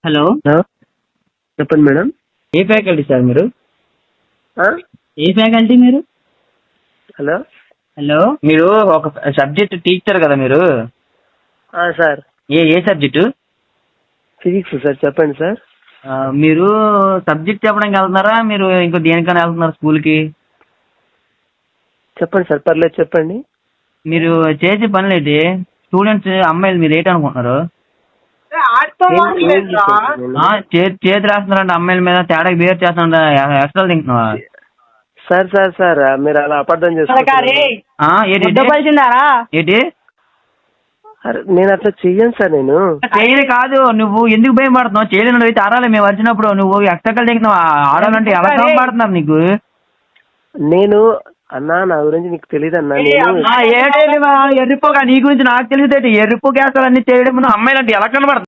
Hello చెప్పండి madam. ఏ faculty sir మీరు? ఆ? ఏ ఫ్యాకల్టీ మీరు? హలో హలో మీరు ఒక సబ్జెక్ట్ టీచర్ కదా మీరు? సార్ ఏ సబ్జెక్టు? Physics sir. చెప్పండి సార్. మీరు సబ్జెక్ట్ చెప్పడానికి వెళ్తున్నారా, మీరు ఇంకో దేనికైనా వెళ్తున్నారు స్కూల్కి? చెప్పండి సార్, పర్లేదు చెప్పండి. మీరు చేసే పనులు ఏంటి? స్టూడెంట్స్ అమ్మాయిలు మీరు ఏంటనుకుంటున్నారు? చేతి రాస్తున్నారంటే అమ్మాయిల మీద తేడా బిహేవ్ చేస్తున్నా ఎక్స్ట్రా తింటున్నావా? సార్ సార్ సార్ మీరు అలా అబద్ధం చేస్తున్నారు. ఏంటి నేను అట్లా చెయ్యను సార్. నేను చేయలే కాదు, నువ్వు ఎందుకు భయపడుతున్నావు? చేయలేను అయితే అరాలి మేము వచ్చినప్పుడు నువ్వు ఎక్స్ట్రా తింటున్నావు. ఆడాలంటే ఎలా భయపడుతున్నారు నీకు? నేను అన్నా, నా గురించి నీకు తెలియదు అన్నా. నేను ఎర్రిపోగా నీ గురించి నాకు తెలియదు. ఎర్రిపోగేస్తాలు అన్ని చేయడం అమ్మాయిలు అంటే ఎలా కనబడుతుంది?